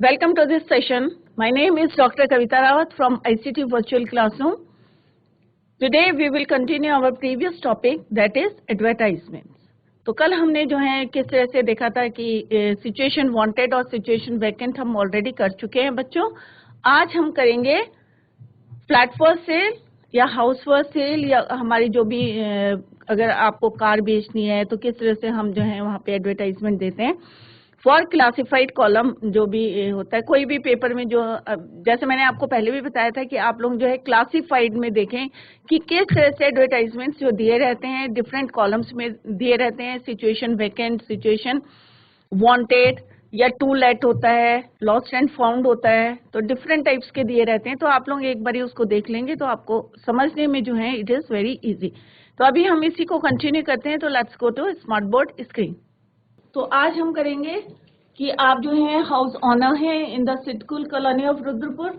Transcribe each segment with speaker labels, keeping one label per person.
Speaker 1: Welcome to this session. My name is Dr. Kavita Rawat from ICT Virtual Classroom. Today we will continue our previous topic, that is advertisements. तो कल हमने जो है किस तरह से देखा था कि सिचुएशन वांटेड और सिचुएशन वैकेंट हम ऑलरेडी कर चुके हैं बच्चों. आज हम करेंगे फ्लैट फॉर सेल या हाउस फॉर सेल या हमारी जो भी अगर आपको कार बेचनी है तो किस तरह से हम जो है वहाँ पे एडवर्टाइजमेंट देते हैं. फॉर क्लासिफाइड कॉलम जो भी होता है कोई भी पेपर में जो जैसे मैंने आपको पहले भी बताया था कि आप लोग जो है क्लासिफाइड में देखें कि किस तरह से एडवर्टाइजमेंट्स जो दिए रहते हैं डिफरेंट कॉलम्स में दिए रहते हैं. सिचुएशन वैकेंट, सिचुएशन वांटेड या टू लेट होता है, लॉस्ट एंड फाउंड होता है, तो डिफरेंट टाइप्स के दिए रहते हैं. तो आप लोग एक बार उसको देख लेंगे तो आपको समझने में जो है इट इज वेरी इजी. तो अभी हम इसी को कंटिन्यू करते हैं. तो let's go to smart board screen. तो आज हम करेंगे कि आप जो है हाउस ऑनर हैं in the Sidcul colony of Rudrapur.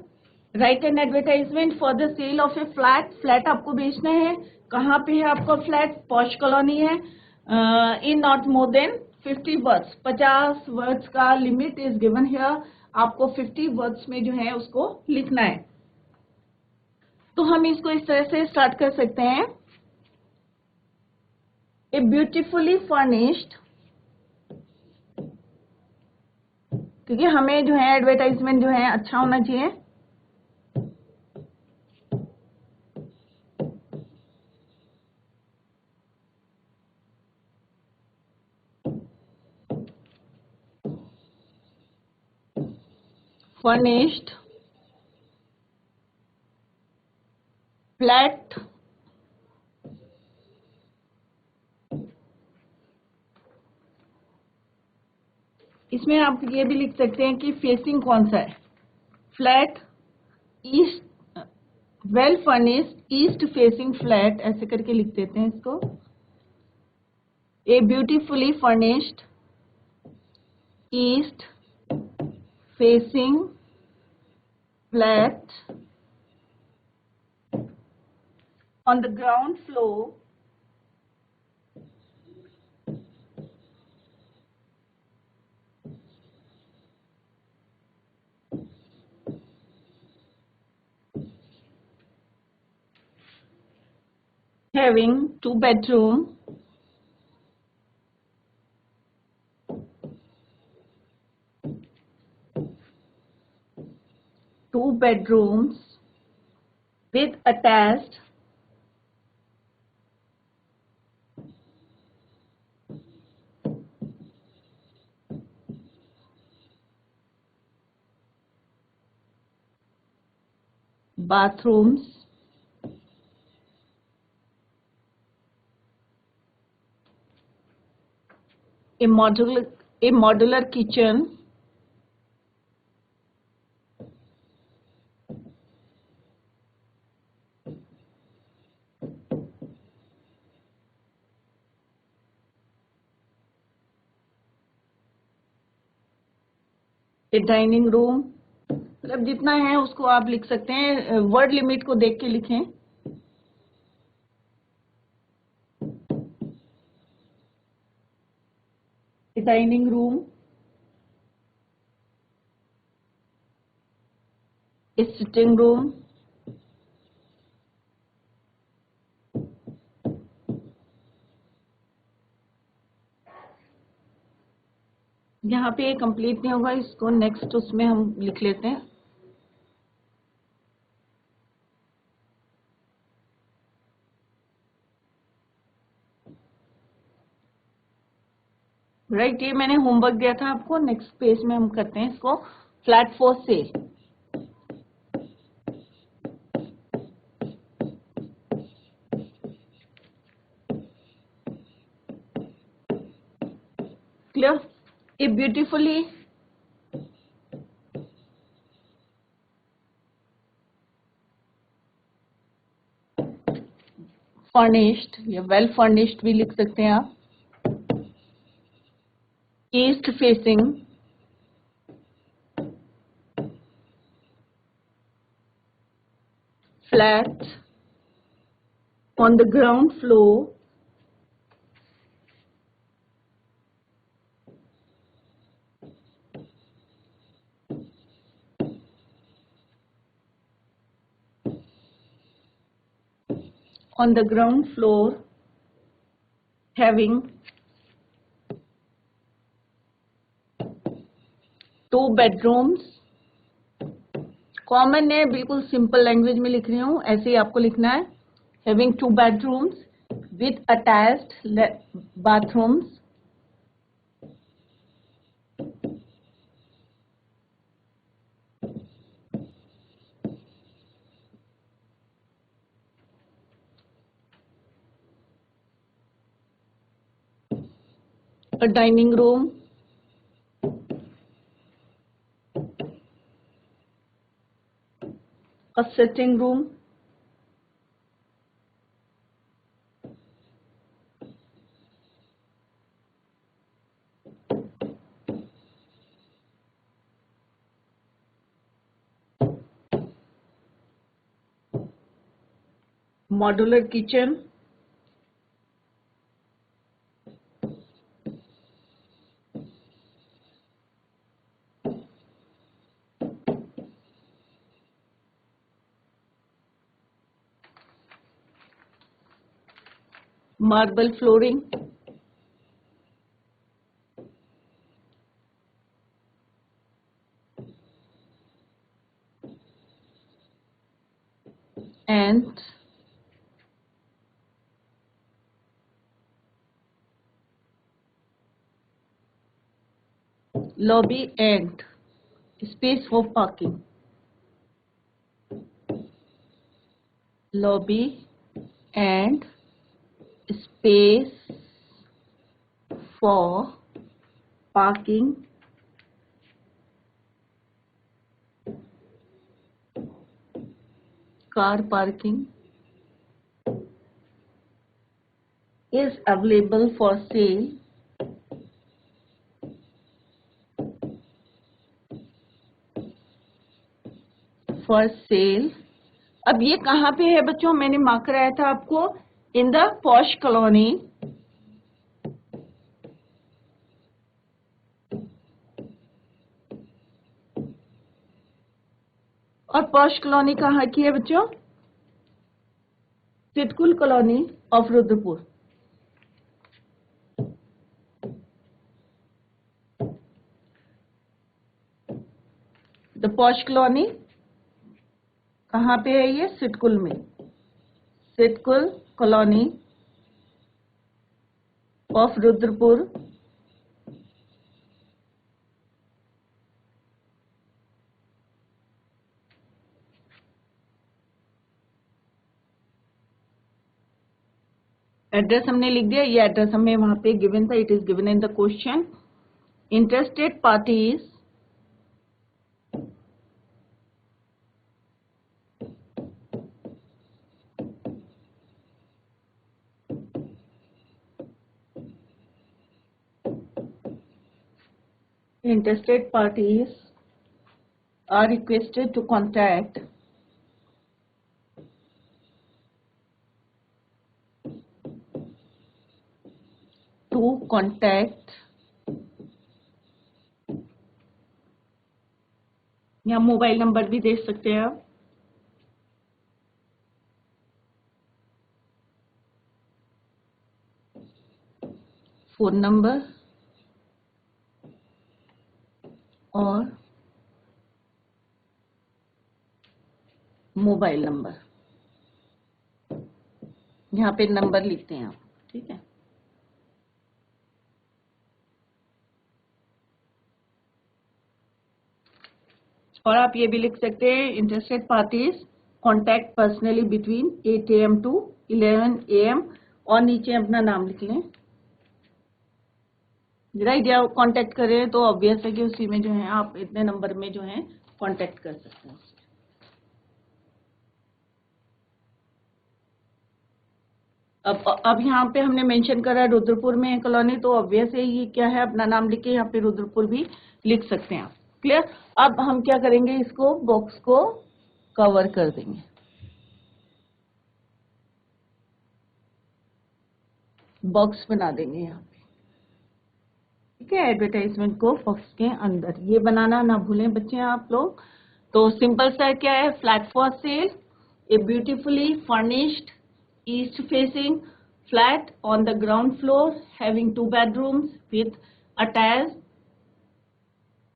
Speaker 1: Write an advertisement for the sale of a flat. Flat आपको बेचना है. कहाँ पे है आपका फ्लैट? पॉश कॉलोनी है. In not more than 50 words. 50 words का लिमिट इज गिवन हियर. आपको 50 वर्ड्स में जो है उसको लिखना है. तो हम इसको इस तरह से स्टार्ट कर सकते हैं. ए ब्यूटिफुली फर्निश्ड, क्योंकि हमें जो है एडवर्टाइजमेंट जो है अच्छा होना चाहिए. फर्निश्ड फ्लैट इसमें आप ये भी लिख सकते हैं कि फेसिंग कौन सा है. Flat east, well furnished east facing flat, ऐसे करके लिख देते हैं इसको. A beautifully furnished east facing flat on the ground floor having 2 bedroom, two bedrooms with attached bathrooms, a modular kitchen, a dining room. मतलब जितना है उसको आप लिख सकते हैं. वर्ड लिमिट को देख के लिखें. a dining room, a sitting room, यहाँ पे ये कंप्लीट नहीं होगा, इसको नेक्स्ट उसमें हम लिख लेते हैं. राइट, ये मैंने होमवर्क दिया था आपको. नेक्स्ट पेज में हम करते हैं इसको. Flat for cell. Clear? A beautifully furnished या वेल फर्निश्ड भी लिख सकते हैं आप. East facing flat on the ground floor on the ground floor having 2 bedrooms. Common है, बिल्कुल सिंपल लैंग्वेज में लिख रही हूँ, ऐसे ही आपको लिखना है. Having 2 bedrooms with attached bathrooms. A dining room. A sitting room. Modular kitchen. Marble flooring. And lobby and space for parking. Lobby and space for parking. Car parking is available for sale. For sale. अब ये कहाँ पे है बच्चों? मैंने mark कराया था आपको, इन द पॉश कॉलोनी. और पॉश कॉलोनी कहाँ की है बच्चों? Sidcul colony of Rudrapur. The posh colony कहाँ पे है? ये सिटकुल में. Sidcul colony of Rudrapur. Address हमने लिख दिया, ये एड्रेस हमें वहां पे गिवन था. It is given in the question. Interested parties are requested to contact या मोबाइल नंबर भी दे सकते हैं आप. फोन नंबर और मोबाइल नंबर. यहाँ पे नंबर लिखते हैं आप, ठीक है. और आप ये भी लिख सकते हैं, interested parties contact personally between 8 AM to 11 AM. और नीचे अपना नाम लिख लें. राइट, या कांटेक्ट कर रहे हैं तो ऑब्वियस है कि उसी में जो है आप इतने नंबर में जो है कांटेक्ट कर सकते हैं. अब यहाँ पे हमने मेंशन करा रुद्रपुर में कॉलोनी, तो ऑब्वियस है ये क्या है, अपना नाम लिख के यहाँ पे रुद्रपुर भी लिख सकते हैं आप. क्लियर. अब हम क्या करेंगे, इसको बॉक्स को कवर कर देंगे. बॉक्स बना देंगे यहाँ पे, ठीक है. एडवर्टाइजमेंट को बॉक्स के अंदर ये बनाना ना भूलें बच्चे आप लोग. तो सिंपल सा क्या है, flat for cell, A beautifully furnished east facing, flat on the ground floor, having 2 bedrooms with attached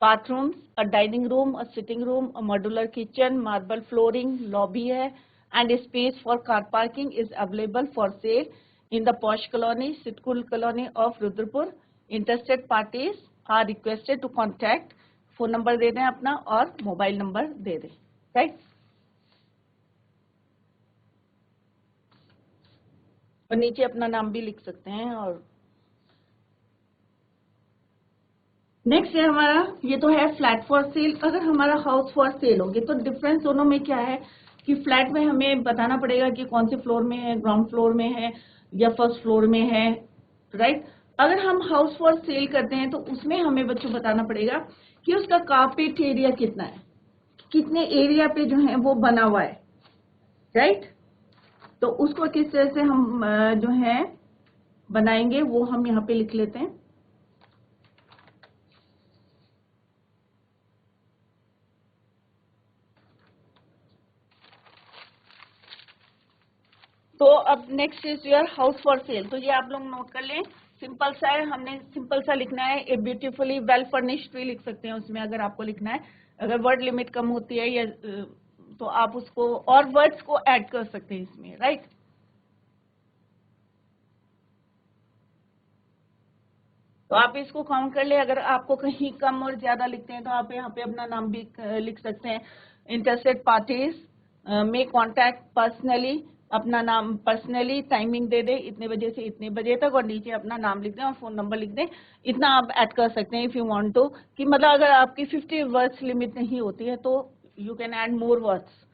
Speaker 1: bathrooms, a dining room, a sitting room, a modular kitchen, marble flooring, lobby है, and space for car parking is available for sale in the posh colony, Sitkul colony of Rudrapur. Interested parties are requested to contact. Phone number दे दें अपना और mobile number दे दें, right. और नीचे अपना नाम भी लिख सकते हैं। और नेक्स्ट है हमारा, ये तो है फ्लैट फॉर सेल। अगर हमारा हाउस फॉर सेल होंगे तो डिफरेंस दोनों में क्या है कि फ्लैट में हमें बताना पड़ेगा कि कौन से फ्लोर में है, ग्राउंड फ्लोर में है या फर्स्ट फ्लोर में है, राइट। अगर हम हाउस फॉर सेल करते हैं तो उसमें हमें बच्चों बताना पड़ेगा कि उसका कारपेट एरिया कितना है, कितने एरिया पे जो है वो बना हुआ है, राइट। तो उसको किस तरह से हम जो है बनाएंगे वो हम यहाँ पे लिख लेते हैं। तो अब next is your house for sale. तो ये आप लोग नोट कर लें, सिंपल सा है, हमने सिंपल सा लिखना है। ए ब्यूटीफुली वेल फर्निश्ड भी लिख सकते हैं उसमें अगर आपको लिखना है। अगर वर्ड लिमिट कम होती है या तो आप उसको और वर्ड्स को ऐड कर सकते हैं इसमें, राइट। तो आप इसको काउंट कर ले। अगर आपको कहीं कम और ज्यादा लिखते हैं तो आप यहाँ पे अपना नाम भी लिख सकते हैं। इंटरेस्टेड पार्टीज में कॉन्टैक्ट पर्सनली, अपना नाम पर्सनली, टाइमिंग दे दे इतने बजे से इतने बजे तक और नीचे अपना नाम लिख दें और फोन नंबर लिख दें। इतना आप ऐड कर सकते हैं इफ यू वांट टू, कि मतलब अगर आपकी 50 वर्ड्स लिमिट नहीं होती है तो you can add more words.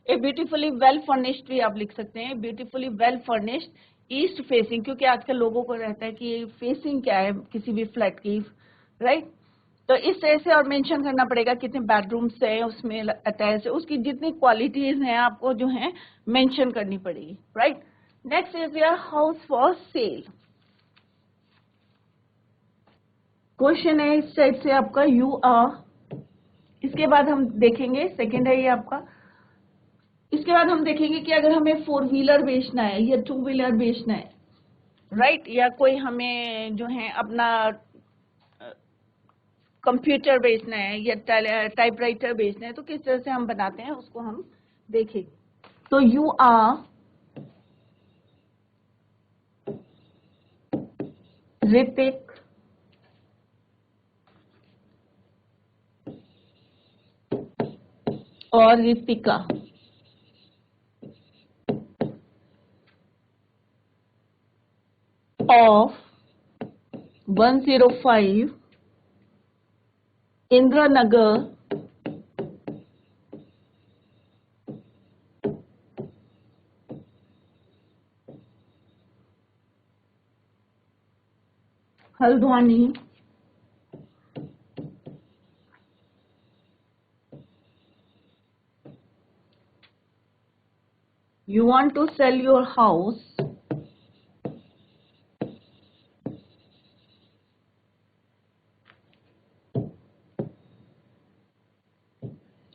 Speaker 1: A beautifully well furnished भी आप लिख सकते हैं। Beautifully well furnished east facing, क्योंकि आजकल लोगों को रहता है कि फेसिंग क्या है किसी भी फ्लैट की, राइट। तो इस तरह से और मेंशन करना पड़ेगा कितने बेडरूम्स हैं उसमें अटैच, उसकी जितनी क्वालिटीज हैं आपको जो है मेंशन करनी पड़ेगी, right. Next is your house for cell. Question है इस टाइप से आपका, यू आर, इसके बाद हम देखेंगे, सेकेंड है ये आपका। इसके बाद हम देखेंगे कि अगर हमें 4 व्हीलर बेचना है या 2 व्हीलर बेचना है, राइट, या कोई हमें जो है अपना कंप्यूटर बेचना है या टाइपराइटर बेचना है तो किस तरह से हम बनाते हैं उसको हम देखें। तो यू आर ऋतिक और Ritika of 105 Indranagar, Haldwani, you want to sell your house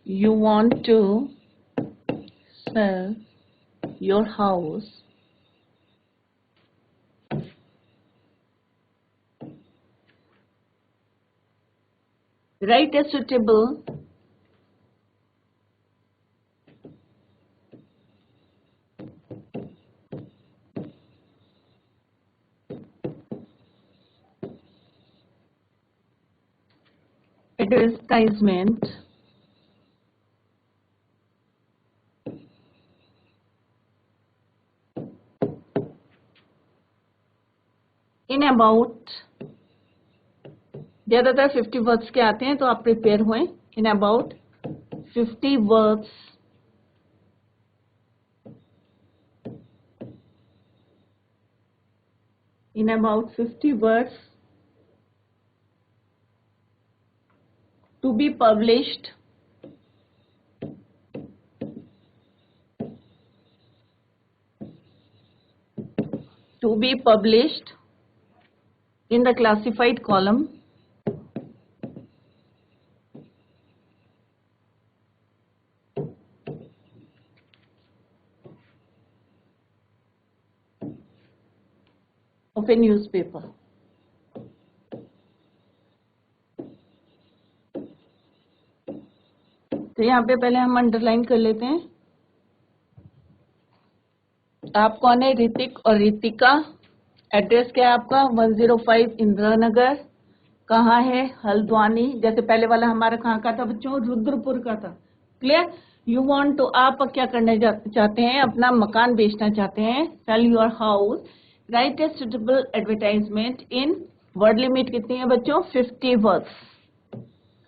Speaker 1: you want to sell your house write a suitable advertisement in about, ज्यादातर 50 वर्ड्स के आते हैं तो आप प्रिपेयर हुए। In about 50 words in about 50 words to be published in the classified column of A newspaper. तो यहाँ पे पहले हम अंडरलाइन कर लेते हैं। आप कौन है? ऋतिक और ऋतिका। एड्रेस क्या है आपका? 105 इंदिरा नगर। कहाँ है? हल्द्वानी। जैसे पहले वाला हमारा कहाँ का था बच्चों? रुद्रपुर का था। क्लियर? यू वांट टू, आप क्या करने चाहते हैं? अपना मकान बेचना चाहते हैं। Sell your house. Right a suitable advertisement in, word limit कितनी है बच्चों? 50 वर्ड्स।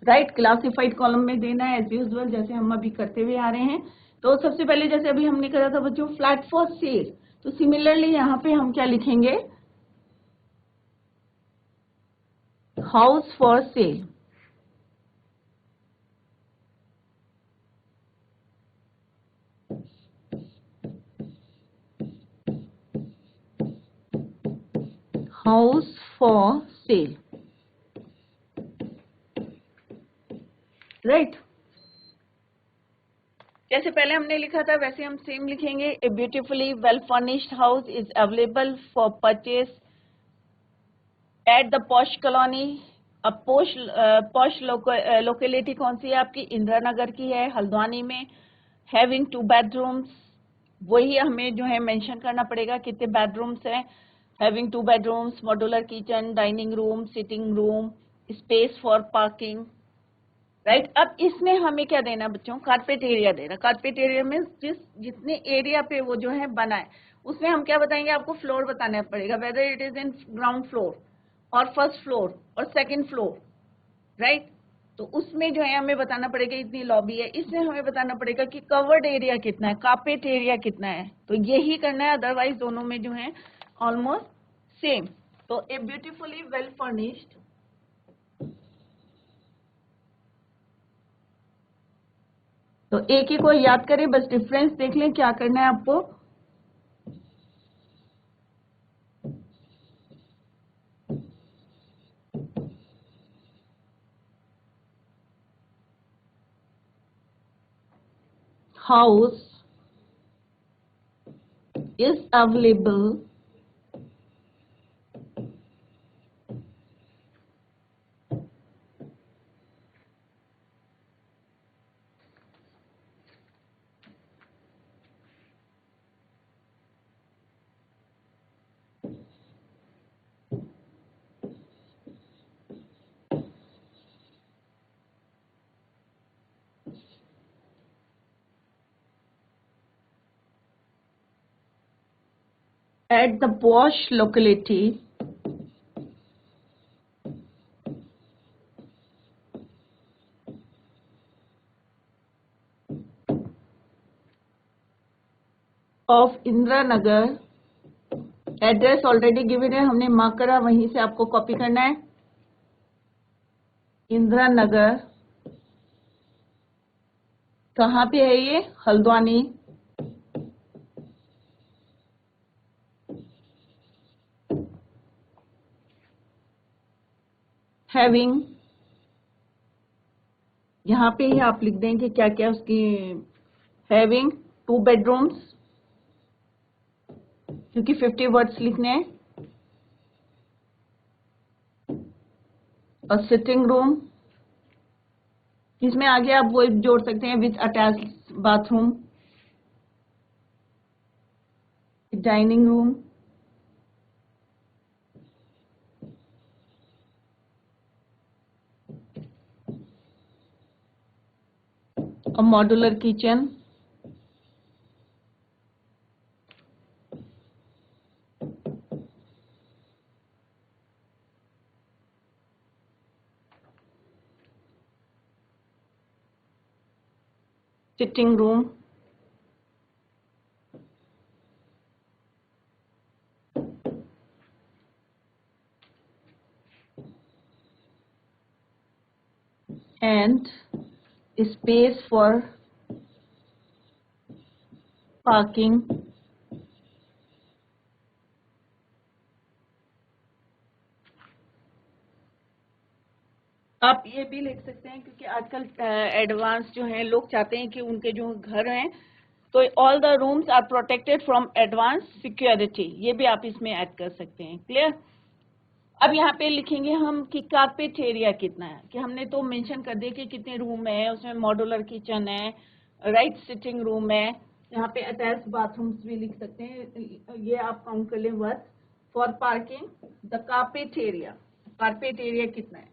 Speaker 1: राइट, क्लासिफाइड कॉलम में देना है एज यूजुअल, जैसे हम अभी करते हुए आ रहे हैं। तो सबसे पहले जैसे अभी हमने करा था बच्चों फ्लैट फॉर सेल, तो सिमिलरली यहाँ पे हम क्या लिखेंगे? House for sale. House for sale. Right, जैसे पहले हमने लिखा था वैसे हम सेम लिखेंगे। A beautifully well furnished house is available for purchase at the posh colony. अब पॉश लोकेलिटी कौन सी है आपकी? इंदिरा नगर की है, हल्द्वानी में। हैविंग 2 बेडरूम्स, वही हमें जो है मेंशन करना पड़ेगा कितने बेडरूम्स हैं। Having 2 bedrooms, modular kitchen, dining room, sitting room, space for parking. Right, अब इसमें हमें क्या देना बच्चों? कारपेट एरिया देना। कारपेट एरिया में जितने एरिया पे वो जो है बना है, उसमें हम क्या बताएंगे? आपको फ्लोर बताना पड़ेगा, whether it is in ground floor और फर्स्ट फ्लोर और सेकंड फ्लोर। राइट, तो उसमें जो है हमें बताना पड़ेगा इतनी लॉबी है। इसमें हमें बताना पड़ेगा कि कवर्ड एरिया कितना है, कारपेट एरिया कितना है। तो यही करना है, अदरवाइज दोनों में जो है ऑलमोस्ट सेम। तो ए ब्यूटीफुली वेल फर्निश्ड, तो एक ही को याद करें, बस डिफरेंस देख लें क्या करना है आपको। House is available at the posh locality of Indira Nagar। Address already given है, हमने मार्क करा, वहीं से आपको कॉपी करना है। इंदिरा नगर कहाँ पे है ये? हल्द्वानी। हैविंग, यहाँ पे ही आप लिख देंगे क्या क्या उसकी। हैविंग 2 बेडरूम्स, क्योंकि 50 वर्ड्स लिखने हैं। और सिटिंग रूम, इसमें आगे आप वो जोड़ सकते हैं with attach bathroom. Dining room और modular kitchen. Sitting room, and space for parking। आप ये भी लिख सकते हैं, क्योंकि आजकल एडवांस जो है लोग चाहते हैं कि उनके जो घर हैं तो all the rooms are protected from advance security, ये भी आप इसमें ऐड कर सकते हैं। क्लियर? अब यहाँ पे लिखेंगे हम कि कारपेट एरिया कितना है, कि हमने तो मेंशन कर दिया कि कितने रूम है, उसमें मॉड्यूलर किचन है, राइट सिटिंग रूम है, यहाँ पे अटैच बाथरूम्स भी लिख सकते हैं, ये आप काउंट कर लें। Worth for parking the carpet area कितना है?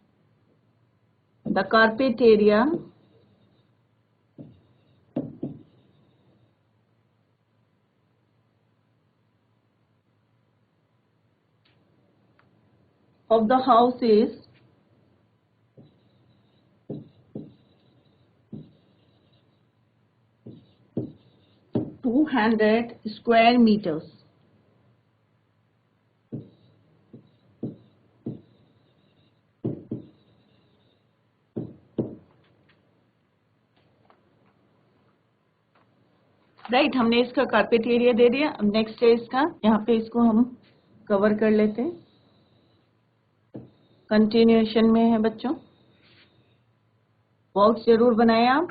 Speaker 1: The carpet area of the house is 200 square meters. Right, हमने इसका कारपेट एरिया दे दिया। अब नेक्स्ट है इसका, यहाँ पे इसको हम कवर कर लेते हैं, कंटिन्यूएशन में है बच्चों, बॉक्स जरूर बनाएं आप।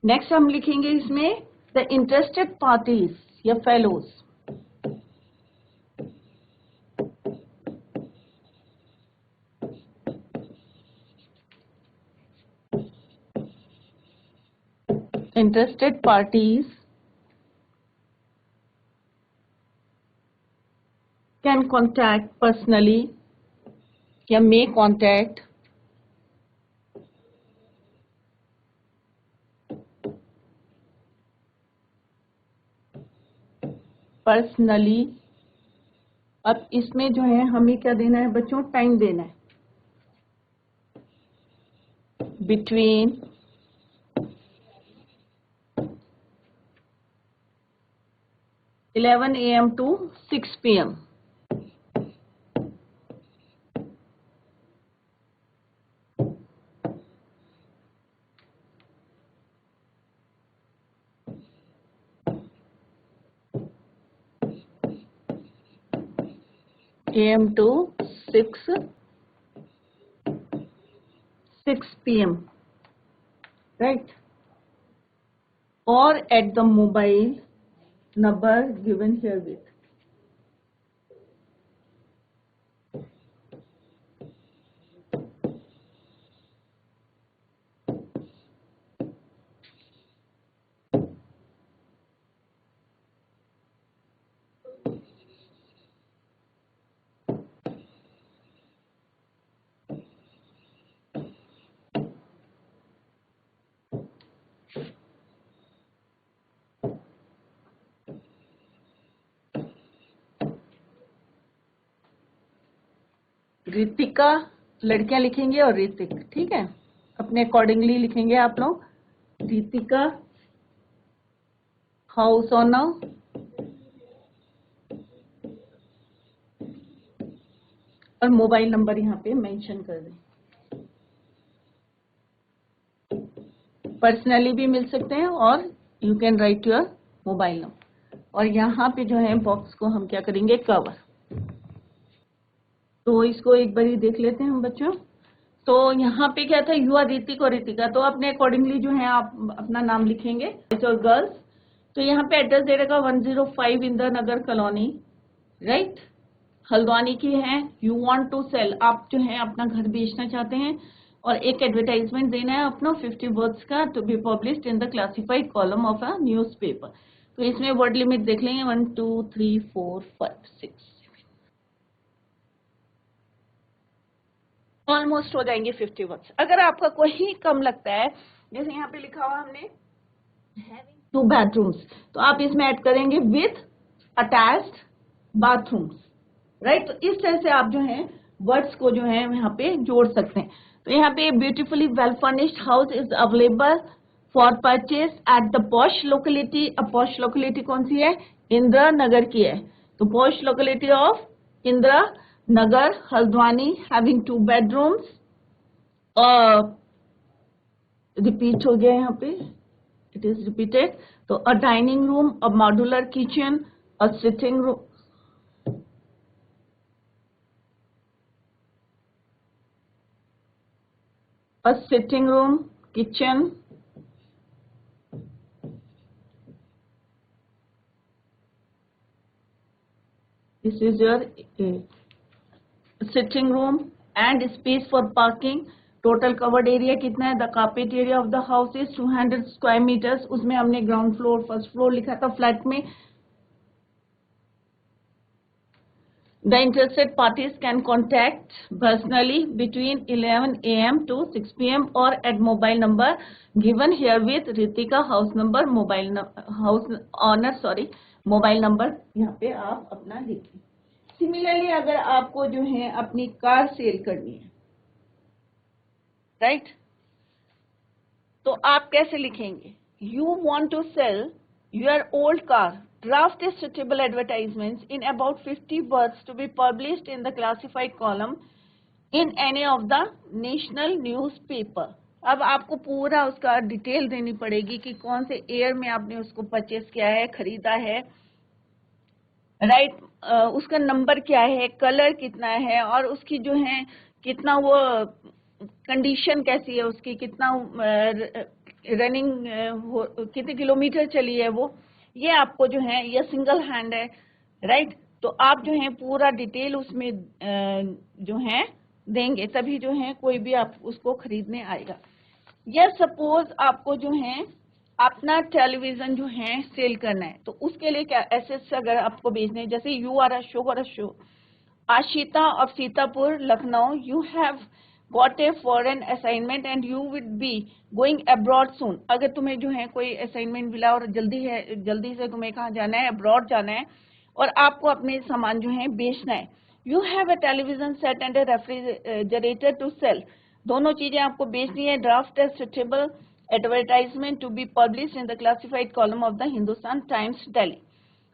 Speaker 1: नेक्स्ट हम लिखेंगे इसमें द इंटरेस्टेड पार्टीज या fellows. Interested parties can contact personally या may contact personally। अब इसमें जो है हमें क्या देना है बच्चों? टाइम देना है, between 11 AM to 6 PM। AM to 6 PM, right? Or at the mobile number given herewith। Ritika लड़कियां लिखेंगे और ऋतिक, ठीक है, अपने अकॉर्डिंगली लिखेंगे आप लोग। ऋतिका हाउस ओनर, और मोबाइल नंबर यहाँ पे मेंशन कर दें। पर्सनली भी मिल सकते हैं और you can write your mobile number. और यहाँ पे जो है बॉक्स को हम क्या करेंगे? कवर। तो इसको एक बार ही देख लेते हैं हम बच्चों। तो यहाँ पे क्या था? यू आर ऋतिक और ऋतिका, तो अपने अकॉर्डिंगली जो है आप अपना नाम लिखेंगे, बॉयज और गर्ल्स। तो यहाँ पे एड्रेस दे रहेगा 105 इंदिरा नगर कॉलोनी, राइट, हल्द्वानी की है। यू वांट टू सेल, आप जो है अपना घर बेचना चाहते हैं, और एक एडवर्टाइजमेंट देना है अपना 50 वर्ड्स का, to be published in the classified column of a newspaper. तो इसमें वर्ड लिमिट देख लेंगे 1 2 3 4 5 6, ऑलमोस्ट हो जाएंगे 50 वर्ड्स। अगर आपका कोई कम लगता है, जैसे यहाँ पे लिखा हुआ हमने 2 बेडरूम्स, तो आप इसमें ऐड करेंगे विथ अटैच्ड बाथरूम्स, राइट। तो इस तरह से आप जो है वर्ड्स को जो है यहाँ पे जोड़ सकते हैं। तो यहाँ पे beautifully well furnished house is available for purchase at the posh locality. अब पॉश लोकेलिटी कौन सी है? इंदिरा नगर की है। तो posh locality of Indira Nagar, Haldwani, having 2 bedrooms. Repeat हो गया यहाँ पे, इट इज रिपीटेड। तो अ dining room, a modular kitchen, a sitting room, a sitting room, kitchen, This is your sitting room and space for parking. Total covered area कितना है? The carpet area of the house is 200 square metres. उसमें हमने ground floor first floor लिखा था flat में. The interested parties can contact personally between 11 a.m. to 6 p.m. or at mobile number given here with Ritika house number house owner mobile number यहाँ पे आप अपना लिखिए. सिमिलरली अगर आपको जो है अपनी कार सेल करनी है, राइट, तो आप कैसे लिखेंगे? You want to sell your old car. Draft a suitable advertisements in about 50 words to be published in the classified column in any of the national newspaper. अब आपको पूरा उसका डिटेल देनी पड़ेगी कि कौन से ईयर में आपने उसको परचेस किया है, खरीदा है, राइट, उसका नंबर क्या है, कलर कितना है, और उसकी जो है कितना वो कंडीशन कैसी है उसकी, कितना रनिंग कितने किलोमीटर चली है वो, ये आपको जो है, ये सिंगल हैंड है, राइट. तो आप जो है पूरा डिटेल उसमें जो है देंगे, तभी जो है कोई भी आप उसको खरीदने आएगा. या सपोज आपको जो है अपना टेलीविजन जो है सेल करना है, तो उसके लिए क्या एसेट्स अगर आपको बेचने हैं, जैसे यू आर अ शो Ashita of Sitapur Lucknow, you have got a foreign assignment and you would be going abroad soon. अगर तुम्हें जो है कोई असाइनमेंट मिला और जल्दी से तुम्हें कहाँ जाना है, अब्रॉड जाना है, और आपको अपने सामान जो है बेचना है. You have a television set and a refrigerator to sell. दोनों चीजें आपको बेचनी है. Draft a suitable advertisement to be published in the classified column of the Hindustan Times Delhi.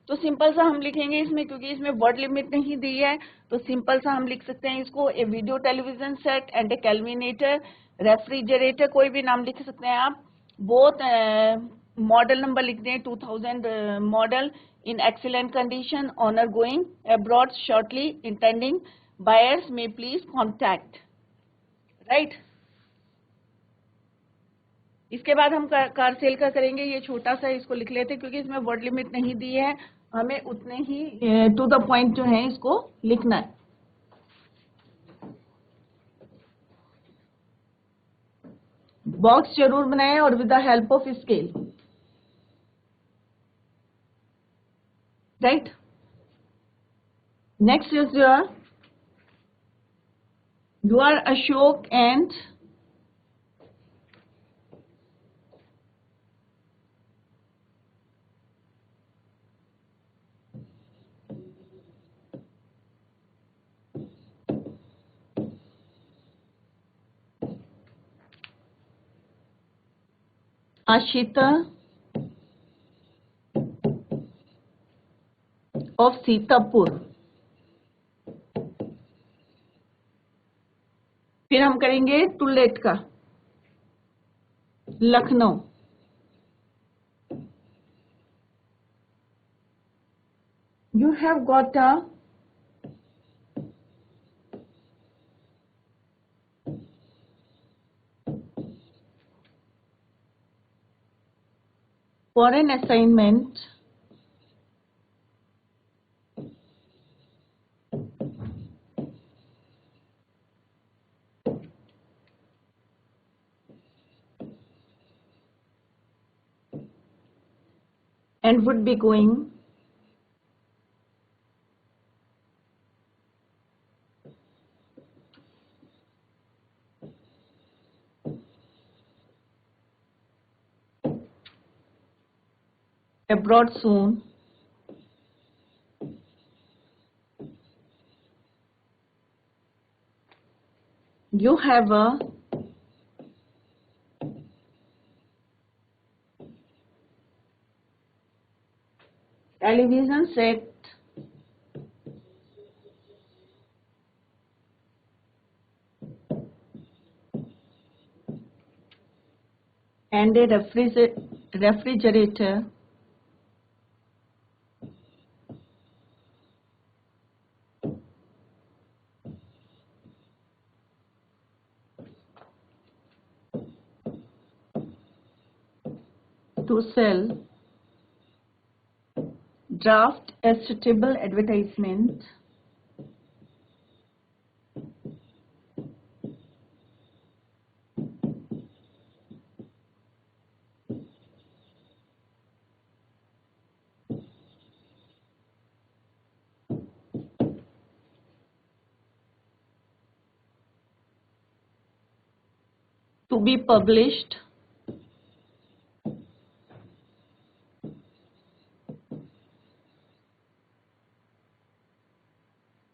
Speaker 1: तो सिंपल सा हम लिखेंगे इसमें, क्योंकि इसमें वर्ड लिमिट नहीं दी है, तो सिंपल सा हम लिख सकते हैं इसको, a video television set and a Kelvinator, refrigerator, कोई भी नाम लिख सकते हैं आप. बोथ मॉडल नंबर लिख दें, 2000 model, in excellent condition, owner going abroad shortly, intending buyers may please contact, right. इसके बाद हम कार सेल का करेंगे. ये छोटा सा इसको लिख लेते हैं क्योंकि इसमें वर्ड लिमिट नहीं दी है, हमें उतने ही टू द पॉइंट जो है इसको लिखना है. बॉक्स जरूर बनाएं और with the help of scale, right. Next is you are Ashok and Ashita of Sitapur. फिर हम करेंगे टुलेट का, Lucknow. You have got a foreign assignment and would be going abroad soon. You have a television set and a refrigerator to sell draft a suitable advertisement to be published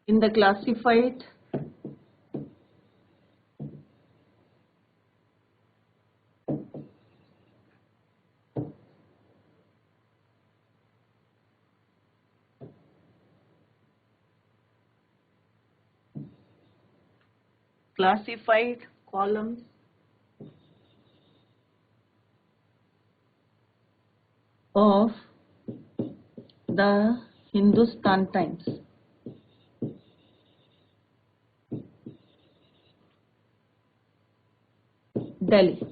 Speaker 1: in the classified columns of the Hindustan Times. Delhi.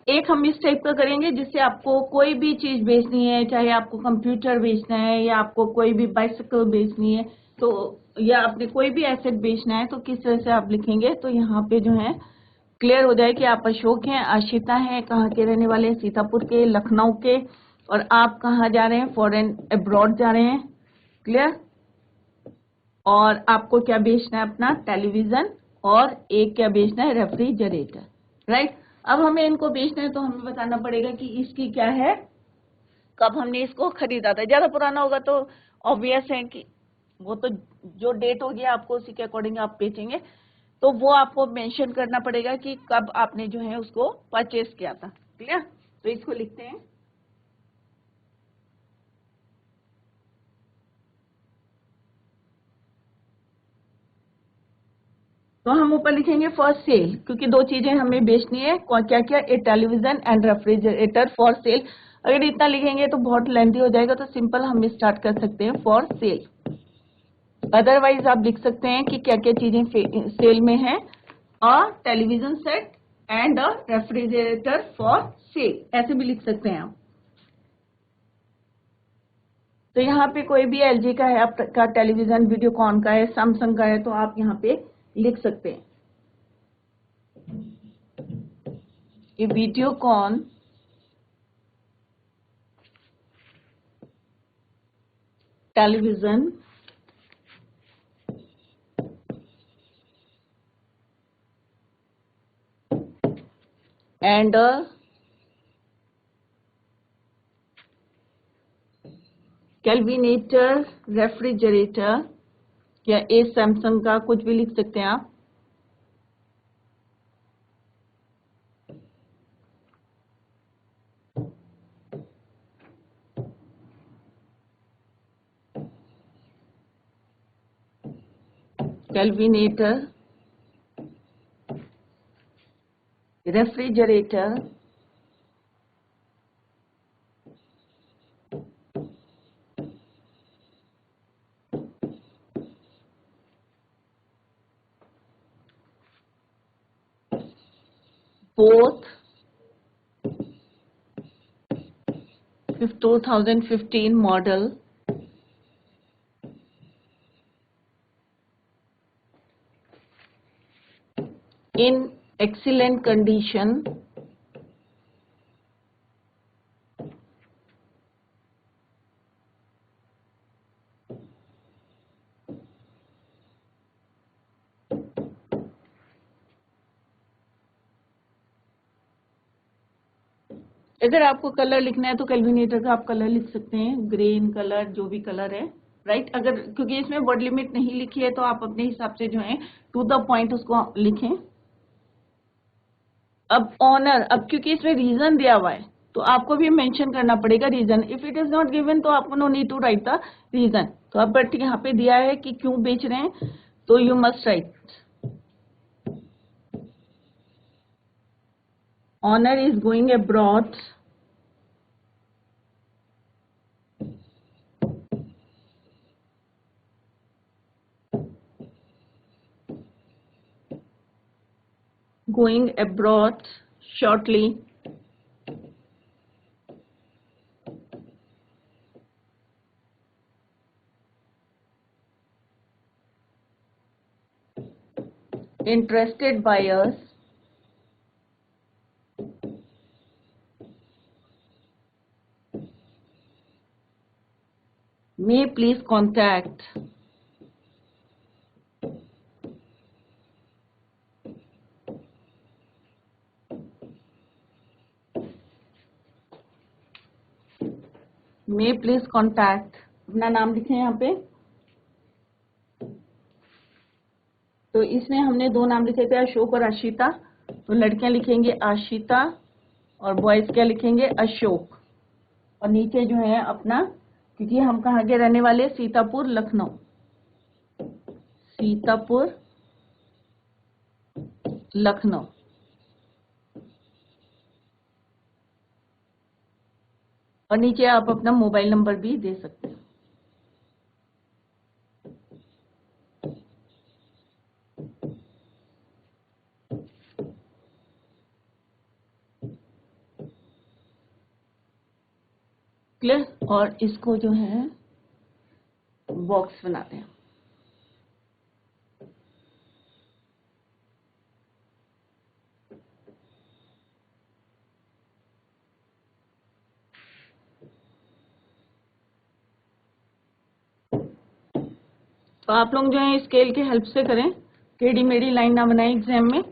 Speaker 1: एक हम इस type का करेंगे जिससे आपको कोई भी चीज बेचनी है, चाहे आपको कंप्यूटर बेचना है या आपको कोई भी बाइसिकल बेचनी है, तो या आपने कोई भी एसेट बेचना है, तो किस तरह से आप लिखेंगे तो यहाँ पे जो है क्लियर हो जाए कि आप अशोक हैं, आशिता हैं, कहाँ के रहने वाले हैं, सीतापुर के, लखनऊ के, और आप कहाँ जा रहे हैं, फॉरेन अब्रॉड जा रहे हैं। क्लियर। और आपको क्या बेचना है, अपना टेलीविजन, और एक क्या बेचना है, रेफ्रिजरेटर। राइट। अब हमें इनको बेचना है तो हमें बताना पड़ेगा कि इसकी क्या है, कब हमने इसको खरीदा था। ज्यादा पुराना होगा तो ऑब्वियस है कि वो तो जो डेट होगी आपको उसी के अकॉर्डिंग आप बेचेंगे, तो वो आपको मेंशन करना पड़ेगा कि कब आपने जो है उसको परचेस किया था। क्लियर। तो इसको लिखते हैं। तो हम ऊपर लिखेंगे फॉर सेल, क्योंकि दो चीजें हमें बेचनी है। क्या क्या, ए television and refrigerator for sale. अगर इतना लिखेंगे तो बहुत लेंथी हो जाएगा, तो सिंपल हम स्टार्ट कर सकते हैं फॉर सेल। अदरवाइज आप लिख सकते हैं कि क्या क्या चीजें सेल में है, a television set and a refrigerator for sale, ऐसे भी लिख सकते हैं आप। तो यहाँ पे कोई भी एलजी का है आपका टेलीविजन, वीडियोकॉन का है, सैमसंग का है, तो आप यहाँ पे लिख सकते हैं ये Videocon television and Kelvinator refrigerator, या ए सैमसंग का, कुछ भी लिख सकते हैं आप। Kelvinator refrigerator both 2015 model in excellent condition अगर आपको कलर लिखना है तो कैलविनेटर का आप कलर लिख सकते हैं, ग्रीन कलर, जो भी कलर है। राइट। अगर क्योंकि इसमें वर्ड लिमिट नहीं लिखी है तो आप अपने हिसाब से जो है टू द पॉइंट उसको लिखें। अब ऑनर, अब क्योंकि इसमें रीजन दिया हुआ है तो आपको भी मेंशन करना पड़ेगा reason. If it is not given तो आपको no need to write the reason. तो अब बट यहाँ पे दिया है कि क्यों बेच रहे हैं, तो you must write owner is going abroad going abroad shortly interested buyers may please contact अपना नाम लिखें यहाँ पे। तो इसमें हमने दो नाम लिखे थे, अशोक और आशिता। तो लड़कियां लिखेंगे आशिता और बॉयज क्या लिखेंगे, अशोक। और नीचे जो है अपना, क्योंकि हम कहाँ के रहने वाले, सीतापुर लखनऊ, सीतापुर लखनऊ। और नीचे आप अपना मोबाइल नंबर भी दे सकते हैं। क्लियर। और इसको जो है बॉक्स बनाते हैं। तो आप लोग जो है स्केल की हेल्प से करें, टेढ़ी मेढ़ी लाइन ना बनाए एग्जाम में।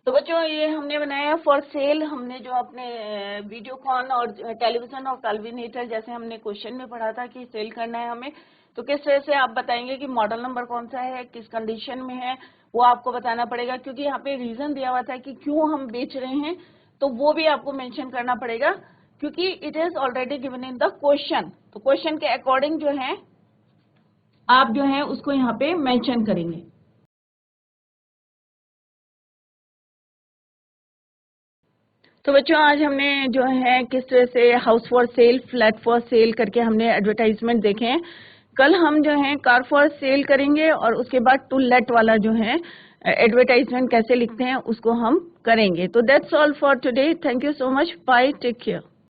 Speaker 1: तो बच्चों ये हमने बनाया फॉर सेल। हमने जो अपने वीडियोकॉन और टेलीविजन और कल्विनेटर, जैसे हमने क्वेश्चन में पढ़ा था कि सेल करना है हमें, तो किस तरह से आप बताएंगे कि मॉडल नंबर कौन सा है, किस कंडीशन में है, वो आपको बताना पड़ेगा। क्योंकि यहाँ पे रीजन दिया हुआ था कि क्यों हम बेच रहे हैं, तो वो भी आपको मेंशन करना पड़ेगा, क्योंकि it is already given in the question. तो क्वेश्चन के अकॉर्डिंग जो है आप जो है उसको यहाँ पे मेंशन करेंगे। तो बच्चों आज हमने जो है किस तरह से house for cell, flat for cell करके हमने एडवर्टाइजमेंट देखे हैं। कल हम जो है कार फॉर सेल करेंगे और उसके बाद टू लेट वाला जो है एडवर्टाइजमेंट कैसे लिखते हैं उसको हम करेंगे। तो that's all for today. Thank you so much. Bye, take care.